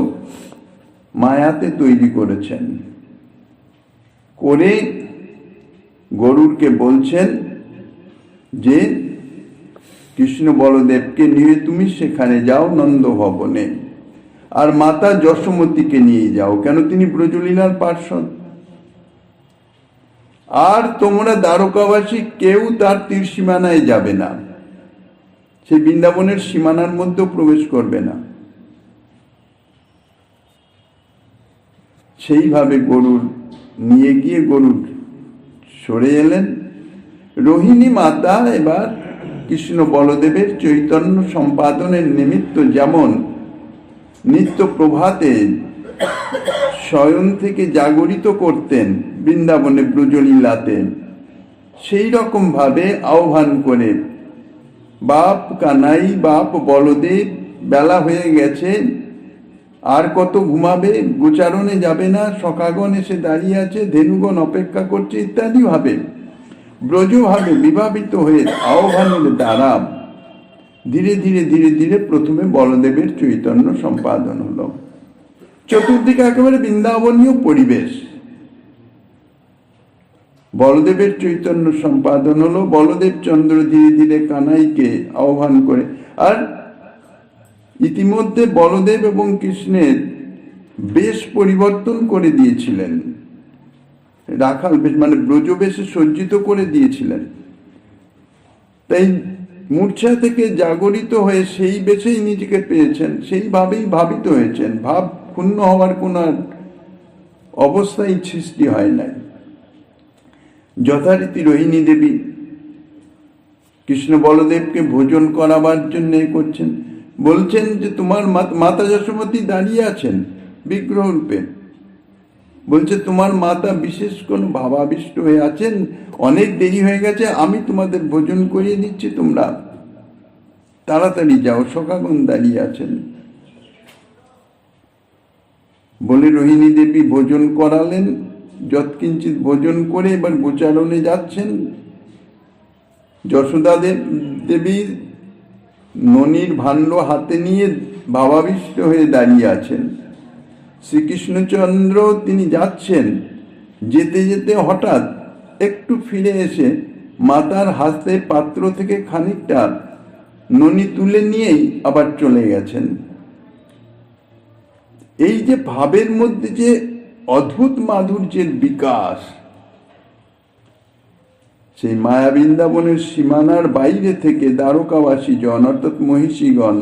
মায়াতে তৈরি করেছেন। করে গরুরকে বলছেন যে কৃষ্ণ বলদেবকে নিয়ে তুমি সেখানে যাও নন্দ ভবনে, আর মাতা যশোমতীকে নিয়ে যাও, কেন তিনি ব্রজলীলার পার্শ্বদ। আর তোমরা দ্বারকাবাসী কেউ তার তীর সীমানায় যাবে না, সেই বৃন্দাবনের সীমানার মধ্যেও প্রবেশ করবে না। সেইভাবে গরুর নিয়ে গিয়ে গরুর সরে এলেন। রোহিণী মাতা এবার কৃষ্ণ বলদেবের চৈতন্য সম্পাদনের নিমিত্ত যেমন নিত্য প্রভাতে শয়ন থেকে জাগরিত করতেন বৃন্দাবনে ব্রজলীলাতে, সেই রকম ভাবে আহ্বান করে, বাপ কানাই, বাপ বলদেব, বেলা হয়ে গেছে, আর কত ঘুমাবে, গোচারণে যাবে না, সখাগণ এসে দাঁড়িয়ে আছে, ধেনুগণ অপেক্ষা করছে, ইত্যাদি ভাবে ব্রজভাবে বিভাবিত হয়ে আহ্বানের দ্বারা ধীরে ধীরে ধীরে ধীরে প্রথমে বলদেবের চৈতন্য সম্পাদন হলো। চতুর্দিকে একেবারে বৃন্দাবনীয় পরিবেশ, বলদেবের চৈতন্য সম্পাদন হলো। বলদেব চন্দ্র ধীরে ধীরে কানাইকে আহ্বান করে, আর ইতিমধ্যে বলদেব এবং কৃষ্ণের বেশ পরিবর্তন করে দিয়েছিলেন, রাখাল বেশ মানে ব্রজবেশে সজ্জিত করে দিয়েছিলেন। তাই মূর্ছা থেকে জাগরিত হয়ে সেই বেশেই নিজেকে পেয়েছেন, সেইভাবেই ভাবিত হয়েছেন। ভাব ক্ষুণ্ণ হওয়ার কোন অবস্থাই সৃষ্টি হয় নাই। যথারীতি রোহিণী দেবী কৃষ্ণ বলদেবকে ভোজন করাবার জন্য করছেন, বলছেন যে তোমার মাতা যশোমতী দাঁড়িয়ে আছেন বিগ্রহ রূপে, বলছে তোমার মাতা বিশেষ কোন ভাবাবিষ্ট হয়ে আছেন, অনেক দেরি হয়ে গেছে, আমি তোমাদের ভোজন করিয়ে দিচ্ছি, তোমরা তাড়াতাড়ি যাও, সখাগণ দাঁড়িয়ে আছেন। বলে রোহিণী দেবী ভোজন করালেন, যৎকিঞ্চিত ভোজন করে এবার গোচারণে যাচ্ছেন। যশোদা দেবীর ননির ভাণ্ড হাতে নিয়ে ভাবাবিষ্ট হয়ে দাঁড়িয়ে আছেন। শ্রীকৃষ্ণচন্দ্র তিনি যাচ্ছেন, যেতে যেতে হঠাৎ একটু ফিরে এসে মাতার হাতে পাত্র থেকে খানিকটা ননি তুলে নিয়েই আবার চলে গেছেন। এই যে ভাবের মধ্যে যে অদ্ভুত মাধুর্যের বিকাশ, সেই মায়া বৃন্দাবনের সীমানার বাইরে থেকে দ্বারকাবাসী জন অর্থাৎ মহিষীগণ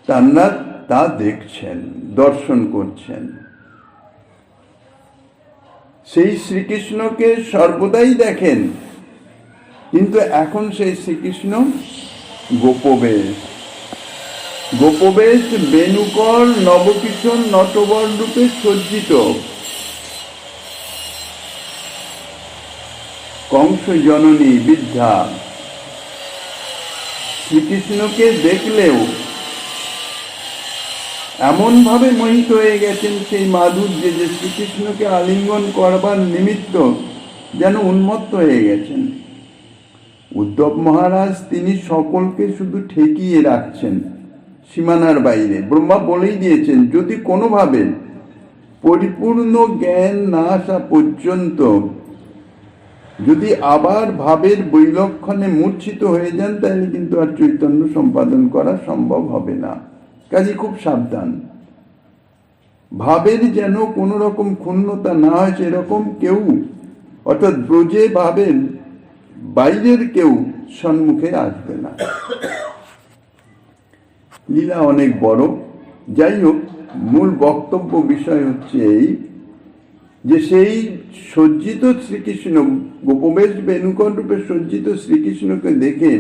তারা তা দেখছেন, দর্শন করছেন। সেই শ্রীকৃষ্ণকে সর্বদাই দেখেন, কিন্তু এখন সেই শ্রীকৃষ্ণ গোপবেশ, গোপবেশ বেণুকর নবকিশোর নটবর রূপে সজ্জিত। কংস জননী বৃদ্ধা শ্রীকৃষ্ণকে দেখলেও এমন ভাবে মোহিত হয়ে গেছেন সেই মাধুর্যে যে শ্রীকৃষ্ণকে আলিঙ্গন করবার নিমিত্ত যেন উন্মত্ত হয়ে গেছেন। উদ্ধব মহারাজ তিনি সকলকে শুধু ঠেকিয়ে রাখছেন সীমানার বাইরে। ব্রহ্মা বলেই দিয়েছেন, যদি কোনোভাবে পরিপূর্ণ জ্ঞান না আসা পর্যন্ত যদি আবার ভাবের বৈলক্ষণে মূর্ছিত হয়ে যান, তাহলে কিন্তু আর চৈতন্য সম্পাদন করা সম্ভব হবে না। কাজে খুব সাবধান, ভাবের যেন কোন রকম ক্ষুণ্ণতা না হয়, সেরকম কেউ অর্থাৎ ব্রজে ভাবের বাইরের কেউ সম্মুখে আসবে না। লীলা অনেক বড়। যাই হোক, মূল বক্তব্য বিষয় হচ্ছে এই যে সেই সজ্জিত শ্রীকৃষ্ণ, গোপবেশ বেণুকর রূপে সজ্জিত শ্রীকৃষ্ণকে দেখে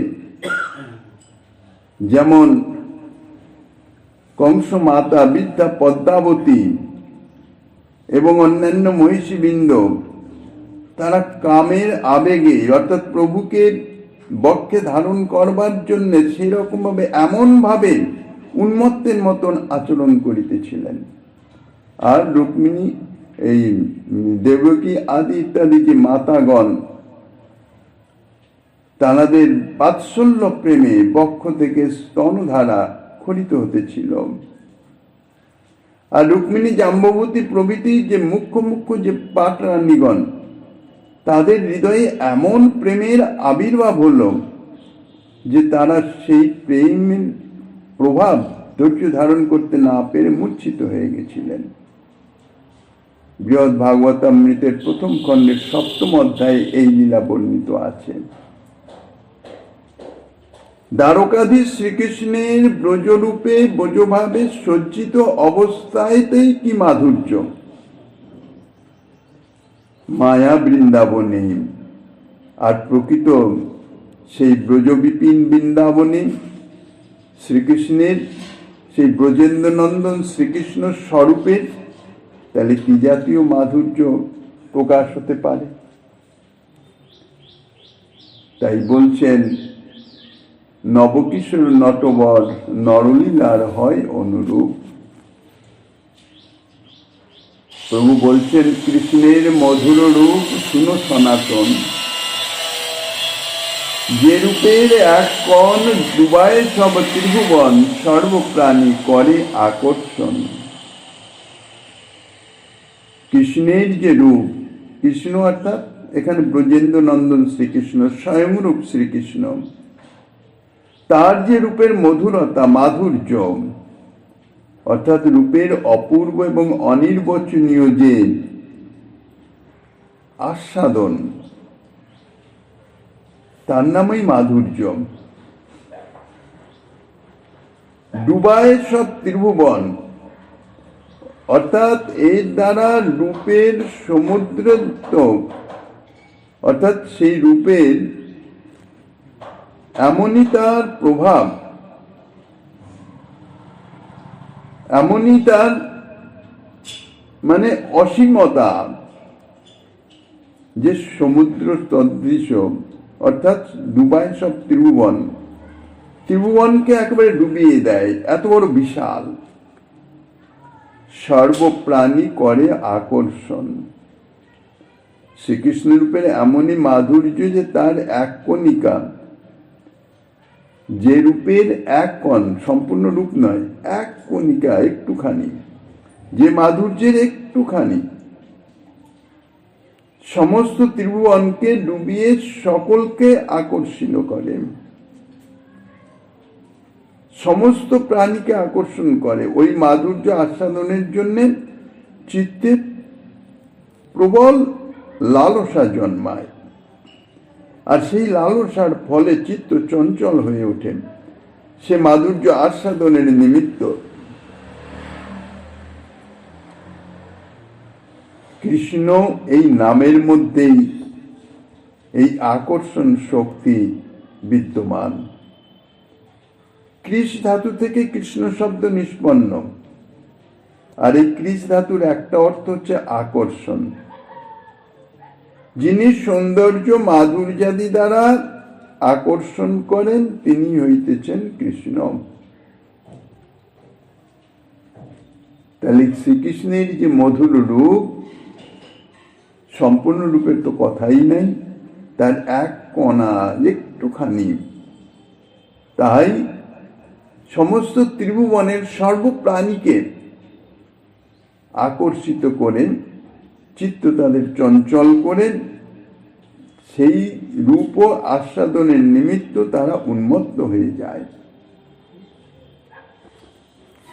যেমন কংস মাতা, বৃদ্ধা পদ্মাবতী এবং অন্যান্য মহিষীবৃন্দ তারা কামের আবেগে অর্থাৎ প্রভুকে বক্ষে ধারণ করবার জন্য সেরকম ভাবে এমন ভাবে উন্মত্তের মতন আচরণ করিতেছিলেন। আর রুক্মিণী, এই দেবকী আদি ইত্যাদি যে মাতাগণ, তাঁদের বাৎসল্য প্রেমে বক্ষ থেকে স্তনধারা খরিত হতেছিল। আর রুক্মিণী, জাম্ববতী প্রভৃতি যে মুখ্য মুখ্য যে পাটরানীগণ, তাদের হৃদয়ে এমন প্রেমের আবির্ভাব হলো যে তারা সেই প্রেমের প্রভাব ধৈর্য ধারণ করতে না পেরে মূর্ছিত হয়ে গেছিলেন। বৃহৎ ভাগবতামৃতের প্রথম খণ্ডের 7ম অধ্যায়ে এই লীলা বর্ণিত আছে। দ্বারকাধীশ শ্রীকৃষ্ণের ব্রজরূপে ব্রজভাবে সজ্জিত অবস্থাতেই কি মাধুর্য, মায়া বৃন্দাবনে। আর প্রকৃত সেই ব্রজবিপিন বৃন্দাবনে শ্রীকৃষ্ণের সেই ব্রজেন্দ্র নন্দন শ্রীকৃষ্ণ স্বরূপের তাহলে কি জাতীয় মাধুর্য প্রকাশ হতে পারে। তাই বলছেন, নবকিশোর নটবর নরলীলার হয় অনুরূপ। প্রভু বলছেন, কৃষ্ণের মধুর রূপ শুনো সনাতন, যে রূপের এক কণ ডুবায় সব ত্রিভুবন, সর্বপ্রাণী করে আকর্ষণ। কৃষ্ণের যে রূপ, কৃষ্ণ অর্থাৎ এখানে ব্রজেন্দ্র নন্দন শ্রীকৃষ্ণ, স্বয়ংরূপ শ্রীকৃষ্ণ, তার যে রূপের মধুরতা মাধুর্য অর্থাৎ রূপের অপূর্ব এবং অনির্বচনীয় যে আস্বাদন, তার নামই মাধুর্য। ডুবায় সব ত্রিভুবন অর্থাৎ এর দ্বারা রূপের সমুদ্র, অর্থাৎ সেই রূপের এমনই তার প্রভাব, এমনই তার মানে অসীমতা, যে সমুদ্র সদৃশ, অর্থাৎ ডুবায় সব ত্রিভুবন, ত্রিভুবনকে একেবারে ডুবিয়ে দেয়, এত বড় বিশাল, সর্বপ্রাণী করে আকর্ষণ। শ্রীকৃষ্ণ রূপের এমনই মাধুর্য যে তার এক কণিকা, যে রূপের এক কণ, সম্পূর্ণ রূপ নয়, এক কণিকা, একটুখানি, যে মাধুর্যের একটুখানি সমস্ত ত্রিভুবনকে ডুবিয়ে সকলকে আকর্ষিত করে, সমস্ত প্রাণীকে আকর্ষণ করে। ওই মাধুর্য আস্বাদনের জন্য চিত্তে প্রবল লালসা জন্মায়, আর সেই লালসার ফলে চিত্ত চঞ্চল হয়ে ওঠে সে মাধুর্য আস্বাদনের নিমিত্ত। কৃষ্ণ এই নামের মধ্যেই এই আকর্ষণ শক্তি বিদ্যমান। কৃষ ধাতু থেকে কৃষ্ণ শব্দ নিষ্পন্ন, আর এই কৃষ ধাতুর একটা অর্থ হচ্ছে আকর্ষণ। যিনি সৌন্দর্য মাধুর্যাদি দ্বারা আকর্ষণ করেন তিনি হইতেছেন কৃষ্ণ। তাহলে শ্রীকৃষ্ণের যে মধুর রূপ, সম্পূর্ণ রূপের তো কথাই নাই, তার এক কণা একটুখানি, তাই সমস্ত ত্রিভুবনের সর্বপ্রাণীকে আকর্ষিত করেন, চিত্ত তাদের চঞ্চল করেন, সেই রূপ আস্বাদনের নিমিত্ত তারা উন্মত্ত হয়ে যায়।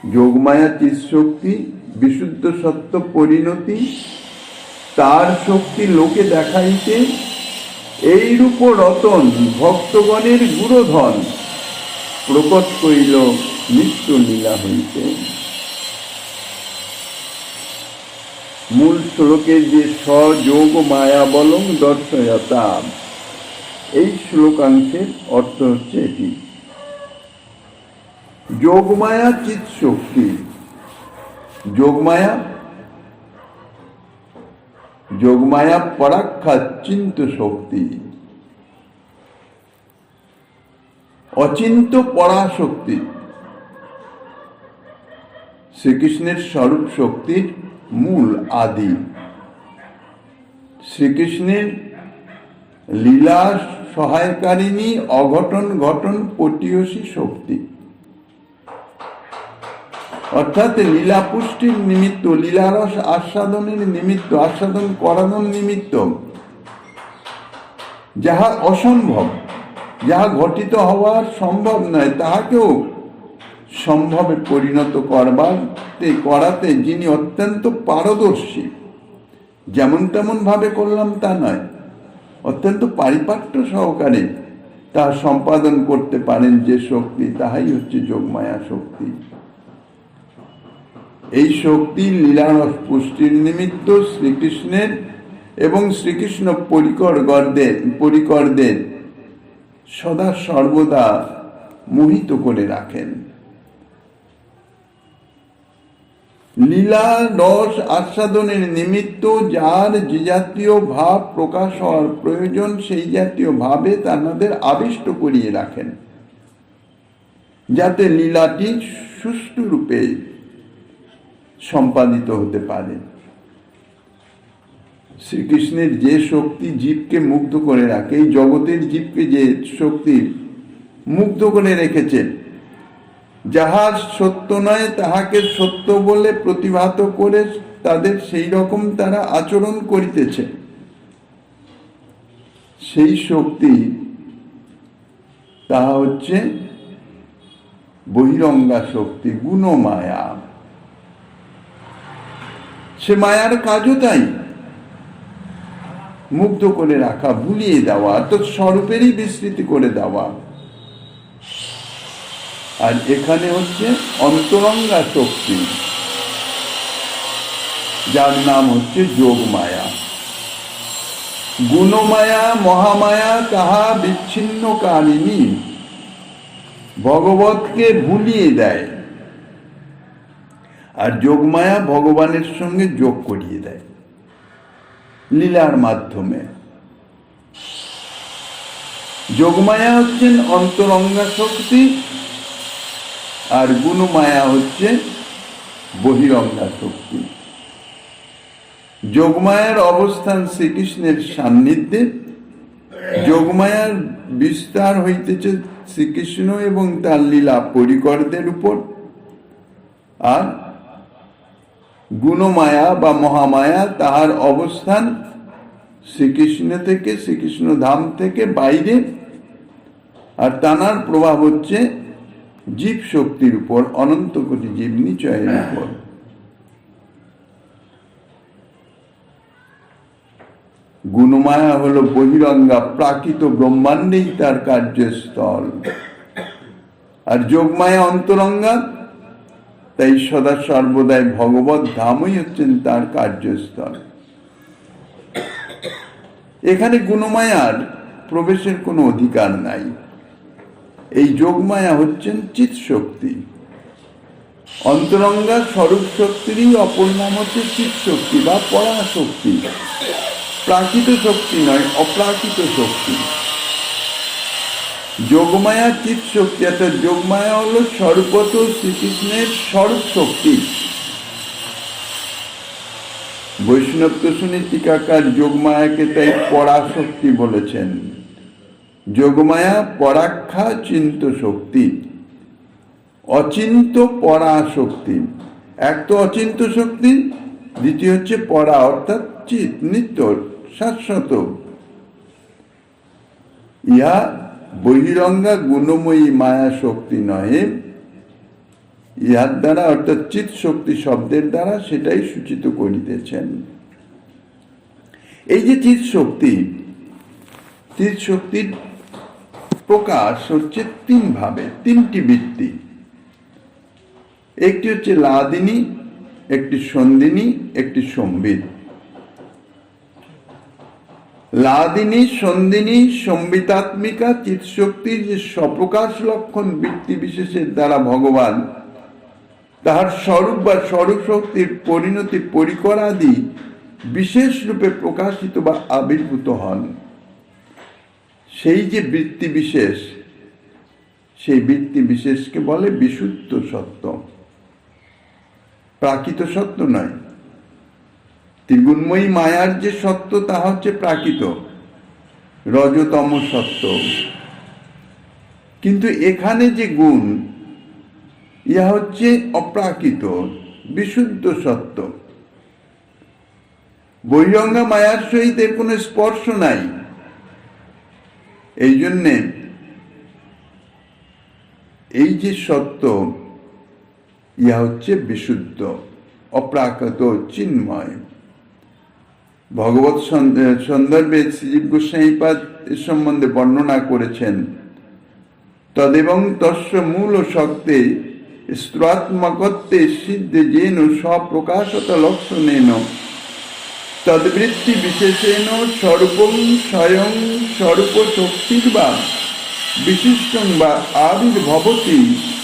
যোগমায়া চিৎশক্তি, বিশুদ্ধ সত্য পরিণতি, তার শক্তি লোকে দেখাইতে, এই রূপ রতন ভক্তগণের গুরুধন, প্রকট করিল নিত্য লীলা হইতে। মূল শ্লোকের যে স্বযোগ মায়া বলং দর্শয়তা, এই শ্লোকাংশের অর্থ হচ্ছে এটি। যোগমায়া চিৎ শক্তি, যোগমায়া, যোগমায়া পরাখ্যাত চিন্ত শক্তি, অচিন্ত পরাশক্তি, শ্রীকৃষ্ণের স্বরূপ শক্তির মূল আদি। শ্রীকৃষ্ণের লীলা সহায়কারিণী অঘটন ঘটন পটীয়সী শক্তি, অর্থাৎ লীলা পুষ্টির নিমিত্ত, লীলারস আস্বাদনের নিমিত্ত, আস্বাদন করানোর নিমিত্ত যাহা অসম্ভব, যাহা ঘটিত হওয়ার সম্ভব নয়, তাহাকেও সম্ভবে পরিণত করাতে যিনি অত্যন্ত পারদর্শী, যেমন তেমন ভাবে করলাম তা নয়, অত্যন্ত পারিপাট্য সহকারে তা সম্পাদন করতে পারেন যে শক্তি, তাহাই হচ্ছে যোগমায়া শক্তি। এই শক্তি লীলারস পুষ্টির নিমিত্ত শ্রীকৃষ্ণের এবং শ্রীকৃষ্ণ পরিকরদের সদা সর্বদা মোহিত করে রাখেন। লীলা রস আস্বাদনের নিমিত্ত যার যে জাতীয় ভাব প্রকাশ হওয়ার প্রয়োজন, সেই জাতীয় ভাবে তাদের আবিষ্ট করিয়ে রাখেন, যাতে লীলাটি সুষ্ঠু রূপে সম্পাদিত হতে পারে। শ্রীকৃষ্ণের যে শক্তি জীবকে মুগ্ধ করে রাখে, এই জগতের জীবকে যে শক্তি মুগ্ধ করে রেখেছে, যাহার সত্য নয় তাহাকে সত্য বলে প্রতিভাত করে তাদের সেই রকম তারা আচরণ করিতেছে, সেই শক্তি তাহা হচ্ছে বহিরঙ্গা শক্তি, গুণমায়া। সে মায়ার কাজও তাই, মুগ্ধ করে রাখা, ভুলিয়ে দেওয়া, অর্থাৎ স্বরূপেরই বিস্তৃতি করে দেওয়া। আর এখানে হচ্ছে অন্তরঙ্গা শক্তি, যার নাম হচ্ছে যোগমায়া। গুণমায়া মহামায়া তাহা বিচ্ছিন্নকারিণী, ভগবতকে ভুলিয়ে দেয়, আর যোগমায়া ভগবানের সঙ্গে যোগ করিয়ে দেয় লীলার মাধ্যমে। যোগমায়া হচ্ছেন অন্তরঙ্গা শক্তি, আর গুণমায়া হচ্ছে বহিরঙ্গা শক্তি। যোগমায়ার অবস্থান শ্রীকৃষ্ণের সান্নিধ্যে, যোগমায়ার বিস্তার হইতেছে শ্রীকৃষ্ণ এবং তার লীলা পরিকরদের উপর, আর গুণমায়া বা মহামায়া তাহার অবস্থান শ্রীকৃষ্ণ থেকে, শ্রীকৃষ্ণ ধাম থেকে বাইরে, আর তানার প্রভাব হচ্ছে জীব শক্তির উপর, অনন্ত কোটি জীব নিচয়ের উপর। গুণমায়া হলো বহিরঙ্গা, প্রাকৃত ব্রহ্মাণ্ডেই তার কার্যস্থল, আর যোগমায়া অন্তরঙ্গা, তাই সদা সর্বদাই ভগবত ধামই হচ্ছেন তার কার্যস্থল। এখানে গুণমায়ার প্রবেশের কোনো অধিকার নাই। এই যোগমায়া হচ্ছেন চিৎ শক্তি। অন্তরঙ্গা স্বরূপ শক্তিরই অপর নাম হচ্ছে চিৎ শক্তি বা পরাশক্তি, প্রাকৃত শক্তি নয়, অপ্রাকৃত শক্তি। যোগমায়া চিৎ শক্তি, অর্থাৎ যোগমায়া হল স্বরূপত শ্রীকৃষ্ণের স্বরূপ শক্তি। বৈষ্ণব দর্শনী টিকাকার যোগমায়াকে তাই পরাশক্তি বলেছেন। যোগমায়া পরাখ্যা চিন্ত শক্তি, অচিন্ত পরাশক্তি। এক তো অচিন্ত শক্তি, দ্বিতীয় হচ্ছে পরা, অর্থাৎ চিত, নিত্য, শাশ্বত। ইহা বহিরঙ্গা গুণময়ী মায়া শক্তি নহে, ইহার দ্বারা অর্থাৎ চিৎ শক্তি শব্দের দ্বারা সেটাই সূচিত করিতেছেন। এই যে চিৎ শক্তি, চিৎ শক্তির প্রকাশ হচ্ছে তিন ভাবে, তিনটি বৃত্তি। একটি হচ্ছে লাদিনী, একটি সন্দিনী, একটি সম্বিত। লাদিনী, সন্দিনী, সম্বিতাত্মিকা চিৎ শক্তির যে স্বপ্রকাশ লক্ষণ বৃত্তি বিশেষের দ্বারা ভগবান তাহার স্বরূপ বা স্বরূপ শক্তির পরিণতি পরিকর আদি বিশেষ রূপে প্রকাশিত বা আবির্ভূত হন, সেই যে বৃত্তি বিশেষ, সেই বৃত্তি বিশেষকে বলে বিশুদ্ধ সত্য, প্রাকৃত সত্য নয়। ত্রিগুণময়ী মায়ার যে সত্য তাহা হচ্ছে প্রাকৃত, রজতম সত্য। কিন্তু এখানে যে গুণ, ইহা হচ্ছে অপ্রাকৃত, বিশুদ্ধ সত্য। বহিরঙ্গা মায়ার সহিত এর কোনো স্পর্শ নাই। এই জন্যে এই যে সত্য, ইহা হচ্ছে বিশুদ্ধ, অপ্রাকৃত, চিন্ময়। ভগবত সন্দর্ভে শ্রীজীব গোস্বামীপাদ এ সম্বন্ধে বর্ণনা করেছেন। তদেবং তস্য মূল শক্তে স্ত্রাত্মকত্বে সিদ্ধে যেন স্বপ্রকাশত লক্ষণেন তদ্বৃত্তি বিশেষেণ স্বরূপং স্বয়ং স্বরূপ শক্তির বা বিশিষ্টং বা আবির্ভবতি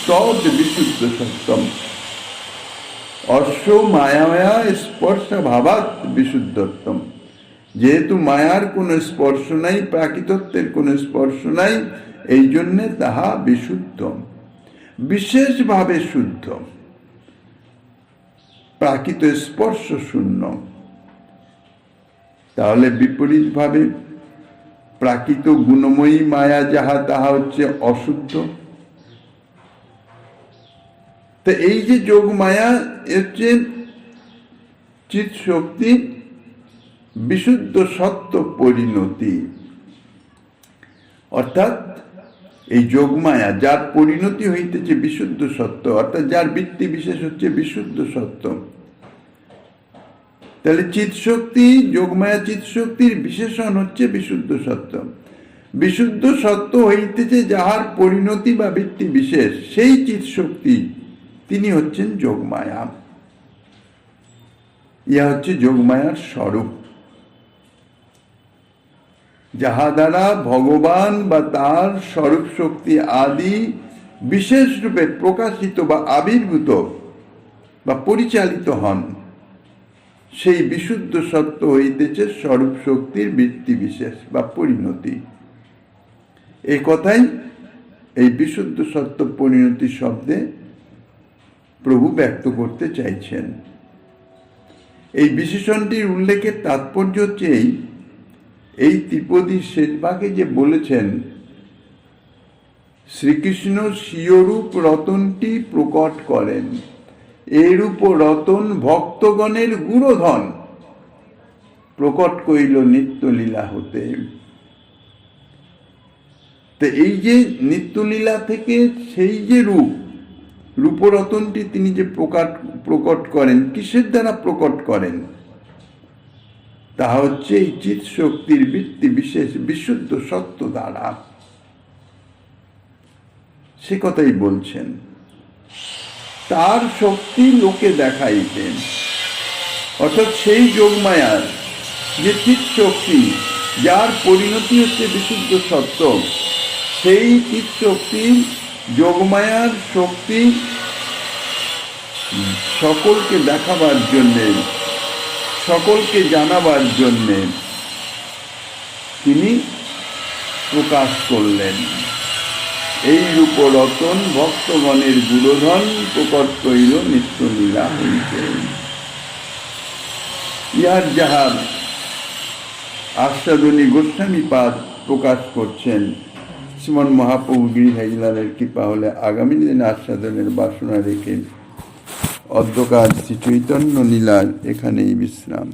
তদ বিশুদ্ধ সত্যম অশ্ব মায়া স্পর্শ ভাবাত বিশুদ্ধত্তম। যেহেতু মায়ার কোনো স্পর্শ নাই, প্রাকৃতত্বের কোনো স্পর্শ নাই, এই জন্যে তাহা বিশুদ্ধ, বিশেষভাবে শুদ্ধ, প্রাকৃত স্পর্শ শূন্য। তাহলে বিপরীত ভাবে প্রাকৃত গুণময়ী মায়া যাহা তাহা হচ্ছে অশুদ্ধ। তো এই যে যোগ মায়া হচ্ছে চিৎ শক্তি বিশুদ্ধ সত্য পরিণতি, অর্থাৎ এই যোগমায়া যার পরিণতি হইতেছে বিশুদ্ধ সত্য, অর্থাৎ যার বৃত্তি বিশেষ হচ্ছে বিশুদ্ধ সত্য। তাহলে চিৎ শক্তি, যোগমায়া চিৎ শক্তির বিশেষণ হচ্ছে বিশুদ্ধ সত্য। বিশুদ্ধ সত্য হইতেছে যাহার পরিণতি বা বৃত্তি বিশেষ, সেই চিৎ শক্তি তিনি হচ্ছেন যোগমায়া। ইহা হচ্ছে যোগমায়ার স্বরূপ, যাহা দ্বারা ভগবান বা তার স্বরূপ শক্তি আদি বিশেষ রূপে প্রকাশিত বা আবির্ভূত বা পরিচালিত হন, সেই বিশুদ্ধ সত্য হইতেছে স্বরূপ শক্তির বৃত্তি বিশেষ বা পরিণতি। এই কথাই এই বিশুদ্ধ সত্য পরিণতি শব্দে প্রভু ব্যক্ত করতে চাইছেন। এই বিশেষণটির উল্লেখের তাৎপর্য হচ্ছে এই ত্রিপদীর শেষ ভাগে যে বলেছেন, শ্রীকৃষ্ণ স্বীয়রূপ রতনটি প্রকট করেন, এরূপ রতন ভক্তগণের গুণধন প্রকট করিল নিত্যলীলা হতে। তো এই যে নিত্যলীলা থেকে সেই যে রূপরতনটি তিনি যে প্রকট করেন, কিসের দ্বারা প্রকট করেন? তা হচ্ছে এই চিৎ শক্তির বৃত্তি বিশেষ বিশুদ্ধ সত্য দ্বারা। সে কথাই বলছেন, তার শক্তি লোকে দেখাইতেন, অর্থাৎ সেই যোগমায়ার যে চিৎ শক্তি, যার পরিণতি হচ্ছে বিশুদ্ধ সত্য, সেই চিৎ শক্তি যোগমায়ার শক্তি সকলকে দেখাবার জন্যে, সকলকে জানাবার জন্যে তিনি প্রকাশ করলেন। এই রূপ রতন ভক্তগণের গুণধন প্রকট করিল নিত্যলীলা হইতে। ইহার যাহার আস্বাদনী গোস্বামীপাদ প্রকাশ করছেন, শ্রীমন মহাপ্রভু গিরিধারীলালের কৃপা হলে আগামী দিনে আস্বাদনের বাসনা রেখে অদ্যকার শ্রী চৈতন্য লীলার এখানেই বিশ্রাম।